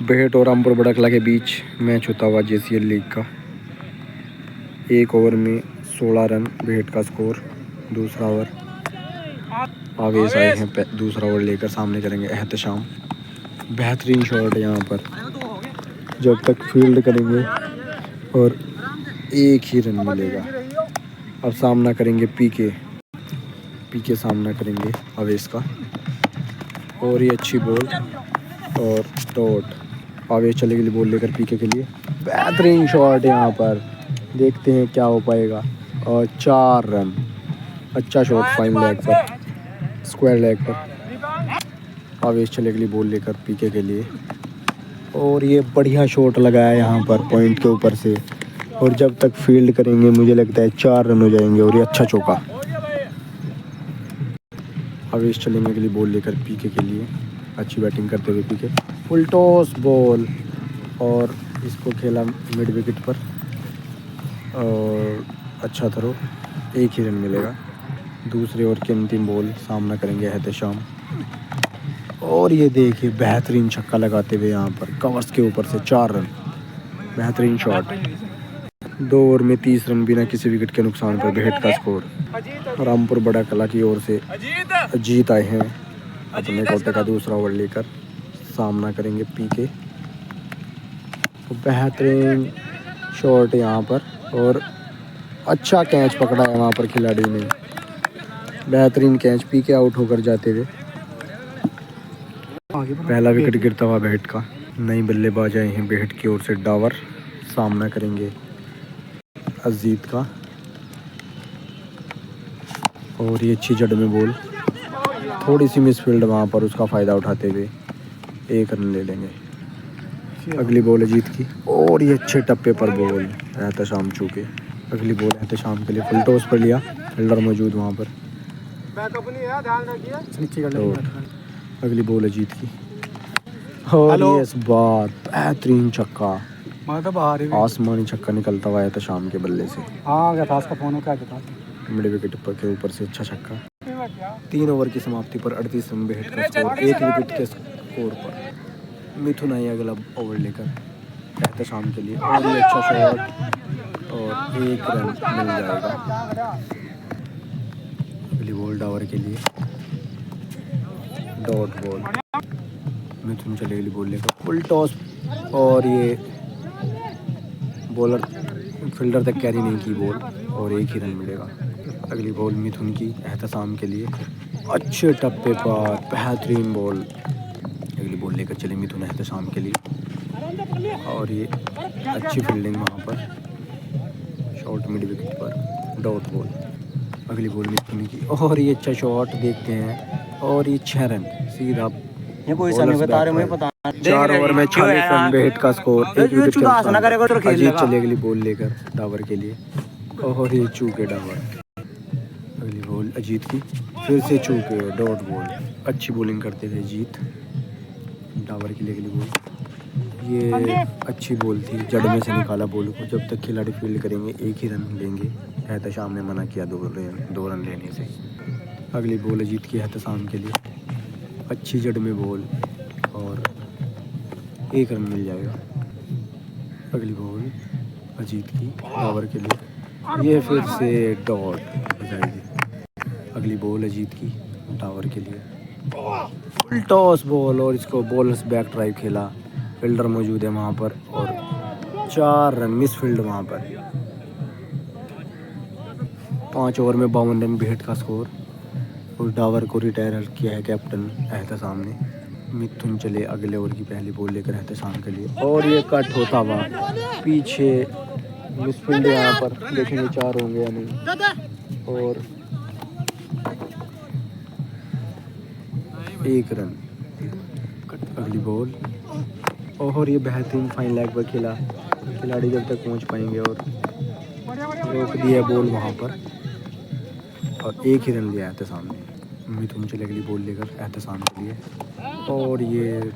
बेहट और रामपुर बड़कला के बीच मैच होता हुआ JCL लीग का। एक ओवर में 16 रन बेहट का स्कोर। दूसरा ओवर आवेश आए हैं दूसरा ओवर लेकर, सामने करेंगे एहतशाम। बेहतरीन शॉट है यहाँ पर, जब तक फील्ड करेंगे और एक ही रन मिलेगा। अब सामना करेंगे पीके सामना करेंगे आवेश का, और ये अच्छी बॉल और डॉट। आवेश चलेगी बॉल लेकर पीके के लिए। बेहतरीन शॉट यहाँ पर, देखते हैं क्या हो पाएगा। और 4 रन, अच्छा शॉट फाइन लेग पर, स्क्वायर लेग पर। आवेश चलेगी बॉल लेकर पीके के लिए, और ये बढ़िया शॉट लगाया यहाँ पर पॉइंट के ऊपर से। और जब तक फील्ड करेंगे मुझे लगता है 4 रन हो जाएंगे, और ये अच्छा चौका। आवेश चलेंगे के लिए बॉल लेकर पीके के लिए, अच्छी बैटिंग करते हुए पीके। फुल टॉस बॉल, और इसको खेला मिड विकेट पर, और अच्छा थ्रो, एक ही रन मिलेगा। दूसरे ओवर की अंतिम बॉल, सामना करेंगे एहतशाम। और ये देखिए बेहतरीन छक्का लगाते हुए यहाँ पर कवर्स के ऊपर से 4 रन। बेहतरीन शॉट। 2 ओवर में 30 रन बिना किसी विकेट के नुकसान पर बेहट का स्कोर। रामपुर बड़ा कला की ओर से अजीत आए हैं अपने कोटे का दूसरा ओवर लेकर, सामना करेंगे पीके। बेहतरीन शॉट यहाँ पर, और अच्छा कैच पकड़ा है वहाँ पर खिलाड़ी ने। बेहतरीन कैच, पीके आउट होकर जाते हुए। पहला विकेट गिरता हुआ बेहट का। नई बल्लेबाज आए हैं बेहट की ओर से डावर, सामना करेंगे अजीत का। और ये अच्छी जड़ में बॉल, थोड़ी सी मिसफील्ड वहाँ पर, उसका फ़ायदा उठाते हुए 1 रन ले लेंगे। अगली बॉल अजीत की, और ये अच्छे टप्पे पर बॉल एहतशाम चूके। अगली बॉल एहतशाम के लिए फुल टॉस पर लिया, फील्डर मौजूद वहाँ पर। अगली बॉल अजीत की, और ये इस बार बेहतरीन छक्का, आसमानी छक्का निकलता हुआ एहतशाम के बल्ले से। मिड विकेट पर के ऊपर से अच्छा छक्का। 3 ओवर की समाप्ति पर 38 रन बेहट का स्कोर। 1 विकेट के स्कोर पर मिथुन आई अगला ओवर लेकर एहतशाम के लिए, और ये अच्छा शॉट, और 1 रन मिल जाएगा। अगली बॉल डावर के लिए, डॉट बॉल। मिथुन चलेगी बॉल लेकर, फुल टॉस, और ये बॉलर फील्डर तक कैरी नहीं की बॉल, और 1 ही रन मिलेगा। अगली बॉल मिथुन की एहतशाम के लिए, अच्छे टप्पे पर बेहतरीन बॉल। अगली बॉल लेकर चले मिथुन एहतशाम के लिए, और ये अच्छी फील्डिंग वहाँ पर, शॉट मिड विकेट पर, डॉट बॉल। अगली बॉल मिथुन की, और ये अच्छा शॉट देखते हैं, और ये 6 रन सीधा। ये कोई सा नहीं बता रहे, मुझे पता। 4 ओवर में 46 रन बेहट का स्कोर। 1 विकेट के नुकसान। अजीत चले अगली बॉल लेकर डावर के लिए, और ये चूके डावर। अगली बॉल अजीत की, फिर से चूके, डॉट बॉल। अच्छी बॉलिंग करते थे अजीत डावर के लिए। अगली बॉल, ये अच्छी बॉल थी, जड़ में से निकाला बॉल को। जब तक खिलाड़ी फील्ड करेंगे 1 ही रन लेंगे। एहतशाम ने मना किया 2 रन लेने से। अगली बॉल अजीत की एहतशाम के लिए, अच्छी जड़ में बॉल, और 1 रन मिल जाएगा। अगली बॉल अजीत की डावर के लिए, ये फिर से डॉट हो जाएगी। अगली बॉल अजीत की डावर के लिए, फुल टॉस बॉल, और इसको बॉलर्स बैक ड्राइव खेला। फील्डर मौजूद है वहाँ पर, और 4 रन मिस फील्ड वहाँ पर। 5 ओवर में 52 रन बेहट का स्कोर, और डावर को रिटायर किया है कैप्टन एहतशाम ने। मिथुन चले अगले ओवर की पहली बॉल लेकर एहतशाम के लिए, और ये कट होता हुआ पीछे मिसफील्ड यहाँ पर, देखेंगे 4 होंगे या नहीं। और 1 रन। अगली बॉल, और ये बेहतरीन फाइन लेग पर खेला, खिलाड़ी जब तक पहुँच पाएंगे, और रोक दिया बॉल वहाँ पर, और 1 ही रन लिया एहतशाम ने। मिथुन चले अगली बॉल लेकर एहतशाम के लिए, और ये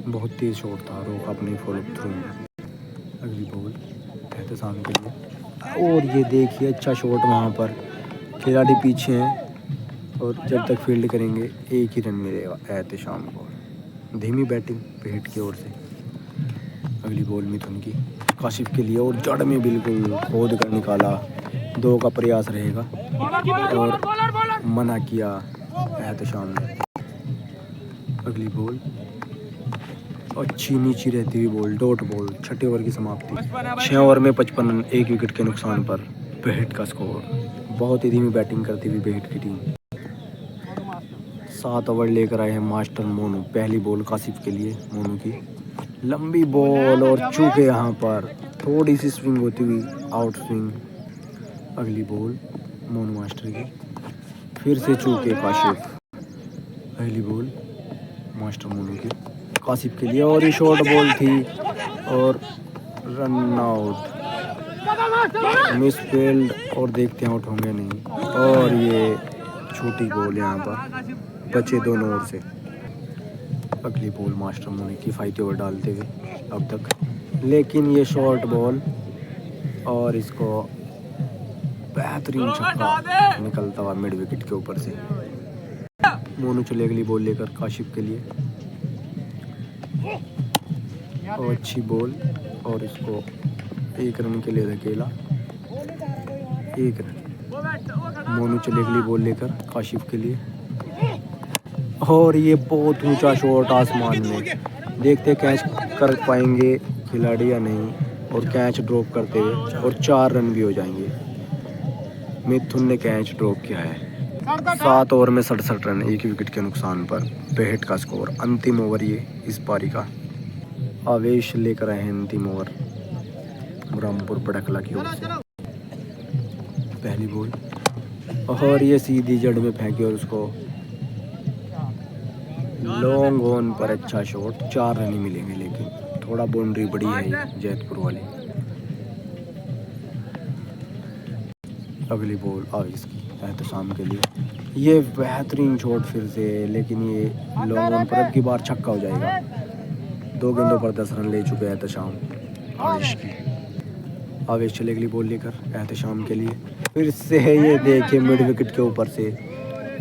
बहुत तेज शॉट था, रोका अपनी फॉलो थ्रू में। अगली बॉल एहतशाम के लिए, और ये देखिए अच्छा शॉट वहाँ पर, खिलाड़ी पीछे हैं, और जब तक फील्ड करेंगे 1 ही रन मिलेगा एहतशाम को। धीमी बैटिंग पेट की ओर से। अगली बॉल मिथुन की काशिफ के लिए और जड़ में बिल्कुल खोद कर निकाला। 2 का प्रयास रहेगा और मना किया एहतशाम ने। अगली बॉल अच्छी नीची रहती हुई बॉल, डॉट बॉल। 6 ओवर की समाप्ति। 6 ओवर में 55 रन, 1 विकेट के नुकसान पर बेहट का स्कोर। बहुत ही धीमी बैटिंग करती हुई बेहट की टीम। 7 ओवर लेकर आए हैं मास्टर मोनू। पहली बॉल काशिफ के लिए, मोनू की लंबी बॉल और चूके यहाँ पर। थोड़ी सी स्विंग होती हुई आउट स्विंग। अगली बॉल मोनू मास्टर की, फिर से चूके काशिफ। अगली बॉल मास्टर मोनू की काशिफ के लिए और ये शॉर्ट बॉल थी और रन आउट, मिस फील्ड और देखते हैं आउट होंगे नहीं। और ये छोटी बॉल यहाँ पर, बचे 2 ओवर से। अगली बॉल मास्टर मोनू की किफायती ओवर डालते हुए अब तक, लेकिन ये शॉर्ट बॉल और इसको बेहतरीन छक्का निकलता हुआ मिड विकेट के ऊपर से। मोनू चले अगली बॉल लेकर काशिफ के लिए और अच्छी बॉल और इसको 1 रन के लिए धकेला। 1 रन। मोनू चले अगली बॉल लेकर काशिफ के लिए और ये बहुत ऊंचा शॉट आसमान में। देखते कैच कर पाएंगे खिलाड़ी या नहीं, और कैच ड्रॉप करते हुए और 4 रन भी हो जाएंगे। मिथुन ने कैच ड्रॉप किया है। 7 ओवर में 67 रन, 1 विकेट के नुकसान पर बेहट का स्कोर। अंतिम ओवर ये इस पारी का। आवेश लेकर आए हैं अंतिम ओवर रामपुर बड़कला की ओर से। पहली बॉल और ये सीधी जड़ में फेंकी और उसको लॉन्ग ऑन पर अच्छा शॉट। 4 रन ही मिलेंगे, लेकिन थोड़ा बाउंड्री बड़ी है ये जैतपुर वाली। अगली बॉल आवेश की एहतशाम के लिए, ये बेहतरीन शॉट फिर से, लेकिन ये लॉन्ग ऑन पर अब की बार छक्का हो जाएगा। 2 गेंदों पर 10 रन ले चुके हैं एहतशाम आवेश की। आवेश चले अगली बॉल लेकर एहतशाम के लिए, फिर से ये देखिए मिड विकेट के ऊपर से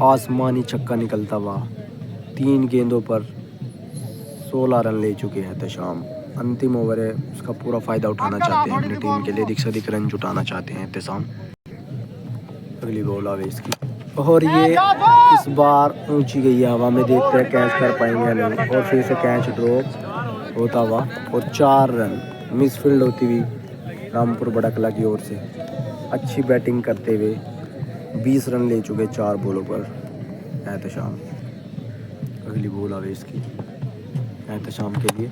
आसमानी छक्का निकलता हुआ। 3 गेंदों पर 16 रन ले चुके हैं एहतशाम। अंतिम ओवर है, उसका पूरा फ़ायदा उठाना चाहते हैं अपनी टीम के लिए, अधिक से अधिक रन जुटाना चाहते हैं एहतशाम। अगली बॉल आवेश की और ये इस बार ऊंची गई है हवा में, देखते हैं कैच कर पाएंगे या नहीं। और फिर से कैच ड्रॉप होता हुआ और 4 रन मिस फील्ड होती हुई रामपुर बड़कला की ओर से। अच्छी बैटिंग करते हुए 20 रन ले चुके 4 बॉलों पर एहतशाम। अगली बॉल आवेश की एहतशाम के लिए,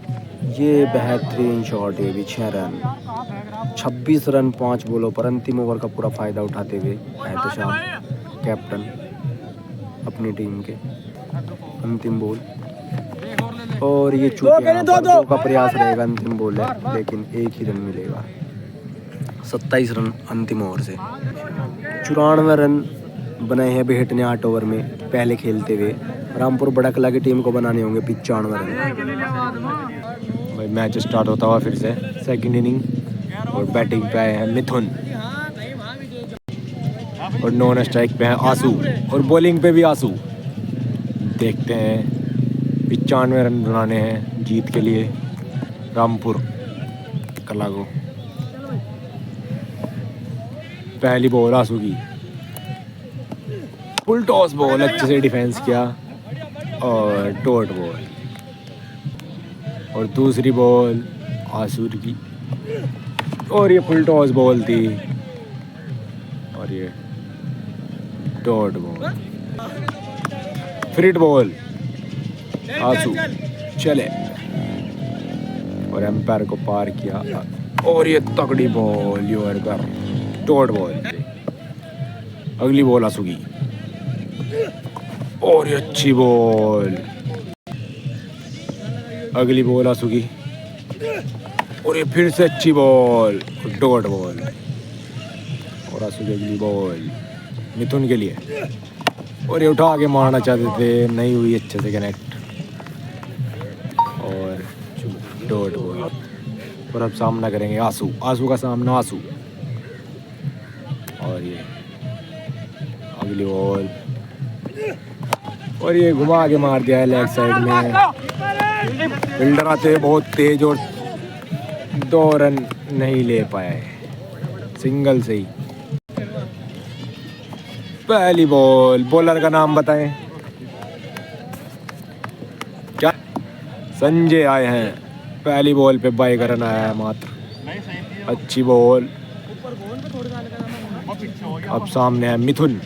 ये बेहतरीन शॉट है भी। 6 रन, 26 रन 5 बॉलों पर। अंतिम ओवर का पूरा फ़ायदा उठाते हुए एहतशाम कैप्टन अपनी टीम के। अंतिम बॉल और ये चूके 2 का प्रयास रहेगा। अंतिम बॉल है, लेकिन 1 ही रन मिलेगा। 27 रन अंतिम ओवर से। 94 रन बनाए हैं बेहट ने 8 ओवर में पहले खेलते हुए। रामपुर बड़कला की टीम को बनाने होंगे 95 रन। भाई मैच स्टार्ट होता हुआ फिर से सेकंड इनिंग, और बैटिंग पे आए हैं मिथुन और नॉन स्ट्राइक पे है आंसू और बॉलिंग पे भी आंसू। देखते हैं 95 रन बनाने हैं जीत के लिए रामपुर कला को। पहली बॉल आंसू की, फुल टॉस बॉल, अच्छे से डिफेंस किया और डॉट बॉल। और दूसरी बॉल आंसू की और ये फुल टॉस बॉल थी और ये डॉट बॉल। फ्रिट बॉल आंसू चले और एम्पायर को पार किया और ये तगड़ी बॉल यूर पर डॉट बॉल। अगली बॉल आंसू की और ये अच्छी बॉल। अगली बॉल आंसू की और ये फिर से अच्छी बॉल, डॉट बॉल। और आंसू की अगली बॉल मिथुन के लिए और ये उठा के मारना चाहते थे, नहीं हुई अच्छे से कनेक्ट और डॉट बॉल। और अब सामना करेंगे आंसू, आंसू का सामना आंसू। और ये अगली बॉल और ये घुमा के मार दिया है लेग साइड में फील्डर आते बहुत तेज और 2 रन नहीं ले पाए, सिंगल से ही। पहली बॉल, बॉलर का नाम बताएं। क्या? संजय आए हैं। पहली बॉल पे 22 का रन आया है मात्र। अच्छी बॉल। अब सामने है मिथुन।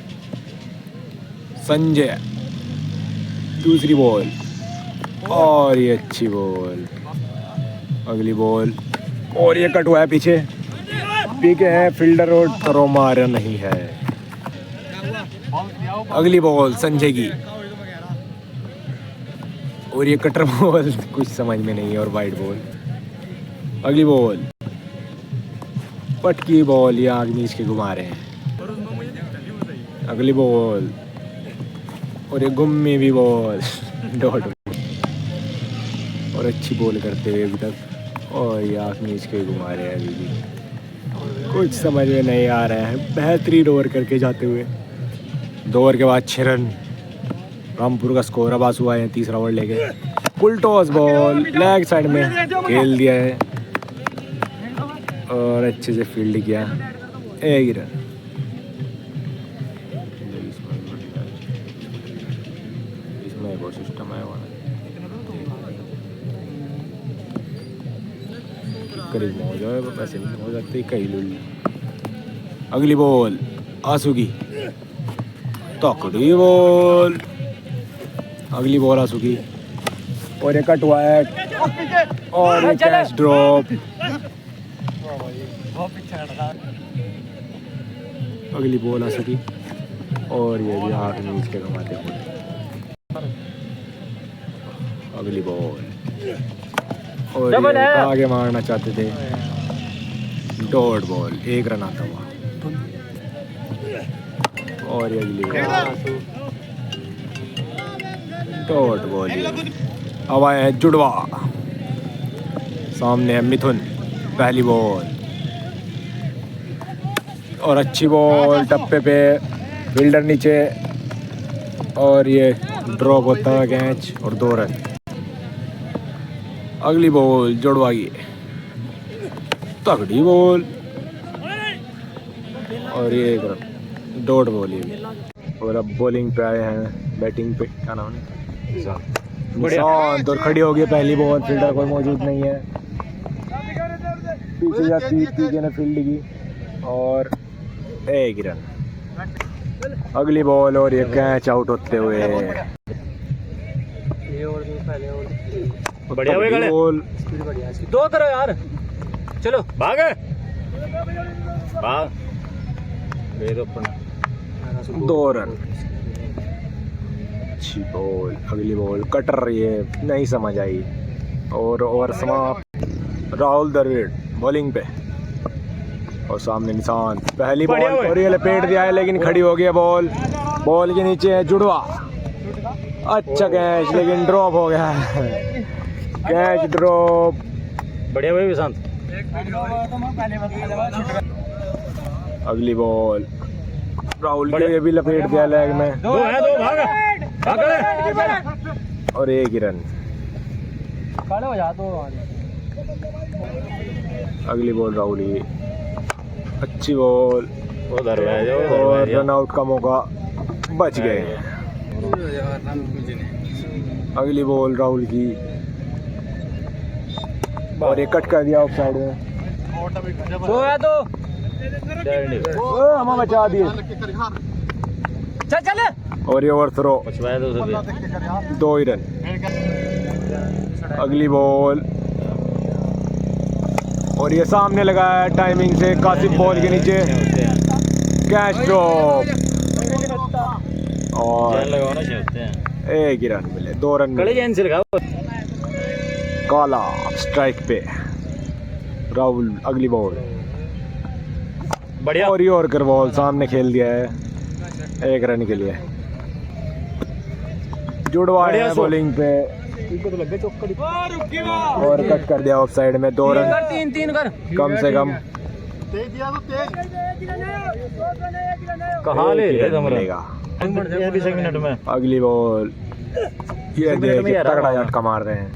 संजय, दूसरी बॉल और ये अच्छी बॉल। अगली बॉल और ये कट हुआ है पीछे, पीके है फील्डर और थ्रो मारा नहीं है। अगली बॉल संजय की और ये कटर बॉल कुछ समझ में नहीं है और वाइड बॉल। अगली बॉल पटकी बॉल, ये आग नीच के घुमा रहे हैं। अगली बॉल और ये गुम्मी भी बॉल डॉट और अच्छी बॉल करते हुए अभी तक, और ये आँख नीच के घुमा रहे हैं अभी भी। कुछ समझ में नहीं आ रहा है। बेहतरीन ओवर करके जाते हुए 2 ओवर के बाद 6 रन। रामपुर का स्कोर। अब आंसू आए हैं तीसरा ओवर लेके। Full toss ball leg side में खेल दिया है और अच्छे से फील्ड किया। 1 रन। इसमें एक और सिस्टम है वहाँ करीब हो जाए, वैसे नहीं हो सकती कहीं लुल। अगली बॉल आंसू की तकड़ी बॉल। अगली बॉल आंसू की और ये कट हुआ है और ये कैच ड्रॉप। अगली बॉल आंसू की और ये भी हाथ नीच के घुमाते हुए। अगली बॉल और ये आगे मारना चाहते थे। डॉट बॉल, 1 रन आता हुआ। और ये अगली डॉट बॉल। अब आए हैं जुड़वा। सामने है मिथुन। पहली बॉल और अच्छी बॉल टप्पे पे, फील्डर नीचे और ये ड्रॉप होता है कैच और 2 रन। अगली बॉल जुड़वा की तगड़ी बॉल और ये 1 रन। डॉट बॉल ये। और अब बॉलिंग पे आए हैं, बैटिंग पे क्या नाम है, निशांत। और खड़ी हो गई पहली बॉल, फील्डर कोई मौजूद नहीं है। पीछे जाती पीछे ने फील्ड की और 1 रन। अगली बॉल और ये कैच आउट होते हुए। बढ़िया बॉल 2 करो यार, चलो भाग भाग। 2 रन। अच्छी बॉल। अगली बॉल कटर, ये नहीं समझ आई और ओवर समाप्त। राहुल द्रविड़ बॉलिंग पे और सामने निशांत। पहली बॉल और ये लपेट दिया है लेकिन खड़ी हो गई बॉल। बॉल के नीचे है जुड़वा। अच्छा कैच लेकिन ड्रॉप हो गया है। Catch drop. बढ़िया भाई विशांत। अगली बॉल राहुल के ये भी लपेट दिया लेग में। 2 है, 2 भाग और 1 ही रन। हो जा तो। अगली बॉल राहुल की अच्छी बॉल उधर और रन आउट का मौका बच गए। अगली बॉल राहुल की और एक कट कर दिया ऑफ साइड में। 2 है, 2 हम बचा दिए। चल चल। और ये ओवर थ्रो, 2 ही रन। अगली बॉल और ये सामने लगा है टाइमिंग से कासिफ बॉल के नीचे। कैच ड्रॉप और 1 ही रन मिले। 2 रन मिले। काला स्ट्राइक पे राहुल। अगली बॉल बढ़िया और यॉर्कर बॉल सामने खेल दिया है 1 रन के लिए। जुड़वा है बॉलिंग पे और कट कर दिया ऑफ साइड में। 2 रन 3 कर कम से कम। कहाँ ले मिलेगा। मिनट में। अगली बॉल ये देखिए तगड़ा झटका मार रहे हैं।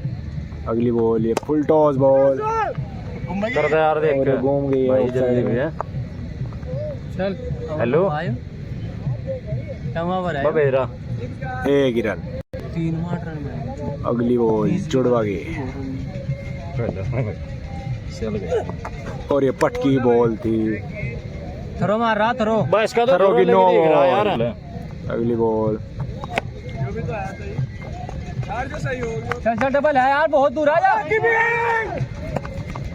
अगली बॉल, ये फुल टॉस बॉल कर दे यार, देख और ये घूम गई भाई है जल्दी भैया। चल हेलो भेज रहा। एक ही रन। 3 रन में अगली बॉल जुड़वा गई चल गया। और ये पटकी बॉल थी। थरो मार रहा, थरो बस का तो थरो की लगी नो दिख रहा यार। अगली बॉल चल चल, डबल है यार, बहुत दूर आ जा।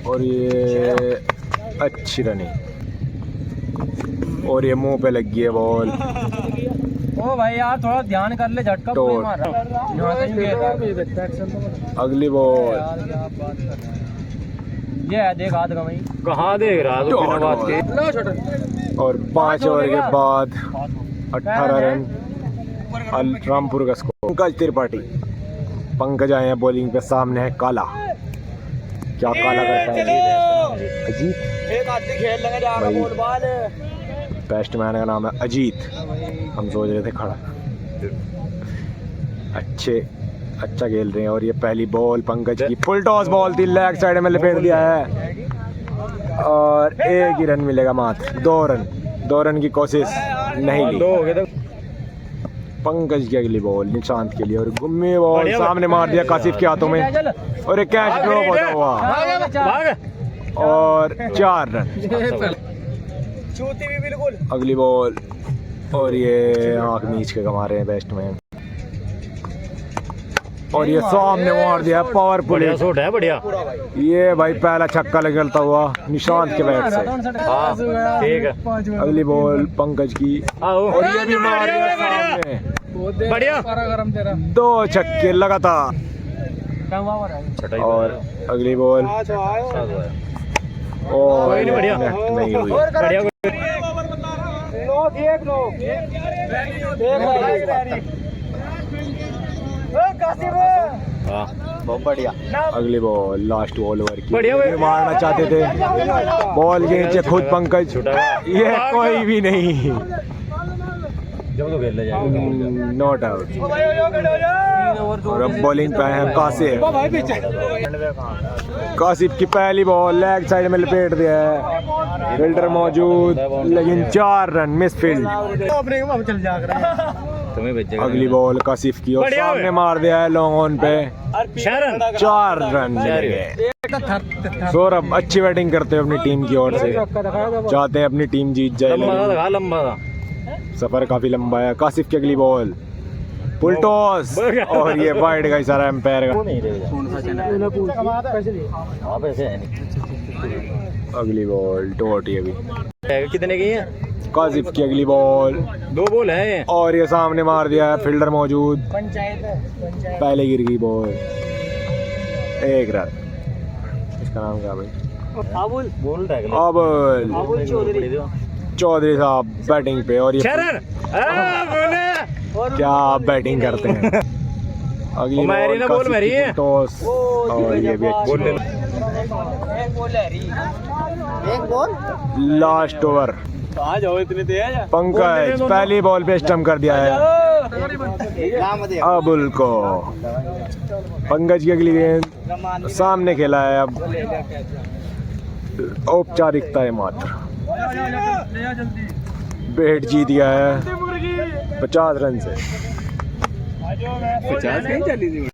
और ये अच्छी रनिंग और ये मुंह पे लग गई है बॉल। ओ भाई यार, थोड़ा ध्यान कर ले, झटका तो- कोई मार रहा। अगली बॉल यार क्या बात कर रहा है। ये है, देख हाथ गवाई। कहाँ देख रहा तू बिना बात के? और 5 ओवर के बाद 18 रन रामपुर का स्कोर। पंकज त्रिपाठी, पंकज आए हैं बॉलिंग पे, सामने है काला। क्या काला करता है अजीत? एक आदमी खेल लगे जा भाई। बॉल बाल। बैट्समैन का नाम है अजीत। हम सोच रहे थे खड़ा। अच्छा खेल रहे हैं। और ये पहली बॉल पंकज की फुल टॉस बॉल थी, लेग साइड में लपेट दिया है और एक ही रन मिलेगा मात्र। 2 रन की कोशिश नहीं ली। दो हो गए तो पंकज की अगली बॉल निशांत के लिए और गुम्मी बॉल बढ़िया। सामने मार दिया कासिफ के हाथों में और एक कैच ड्रॉप होता हुआ भाग। और 4 रन। चूती भी बिल्कुल। अगली बॉल और ये आंख नीच के कमा रहे हैं बैट्समैन और ये सामने मार दिया पावरफुल। बढ़िया शॉट है, बढ़िया। ये भाई पहला छक्का निकलता हुआ निशांत के बैट से। हाँ ठीक है। अगली बॉल पंकज की आओ। और ये भी मार दिया सामने। बढ़िया। 2 छक्के लगातार। छटाई और अगली बॉल साथ हुआ है। और कोई नहीं, बढ़िया। नेट नहीं हुई। बढ़िया। हाँ बहुत बढ़िया। अगली बॉल लास्ट बॉल ओवर की। बढ़िया। ये मारना चाहते थे, बॉल के नीचे खुद पंकज। ये कोई भी नहीं, जब तो खेल ले जाएगा। Not out. और अब बॉलिंग पे है कासिफ। कासिफ की पहली बॉल लेग साइड में लपेट दिया है, फील्डर मौजूद लेकिन 4 रन मिस फील्ड। तुम्हें भेजेगा। अगली बॉल कासिफ की और बढ़िया सामने है। मार दिया है लॉन्ग ऑन पे। शरण 4 रन मिल गए। सौरभ अच्छी बैटिंग करते हैं अपनी टीम की ओर से, चाहते हैं अपनी टीम जीत जाए। लंबा लेकिन था, लंबा था। सफर काफी लंबा है। कासिफ की अगली बॉल फुल टॉस और ये वाइड का इशारा एम्पायर का। अगली बॉल डॉट ये भी। कितने की है? कासिफ की अगली बॉल 2 बॉल है। और ये सामने मार दिया है, फील्डर मौजूद, पहले गिर गई बॉल। 1 रन। इसका नाम क्या है भाई? बोल अबुल चौधरी साहब बैटिंग पे और ये शरण क्या बैटिंग करते हैं। अगली मेरी ना बॉल मेरी है। टॉस और ये भी बोल ले। Last over. आ जाओ, इतने तेज। पंकज पहली बॉल पे स्टंप कर दिया है अबुल को। पंकज की अगली गेंद सामने खेला है। अब औपचारिकता है मात्र। बैट जीत गया है 50 रन से। 50 नहीं चली थी।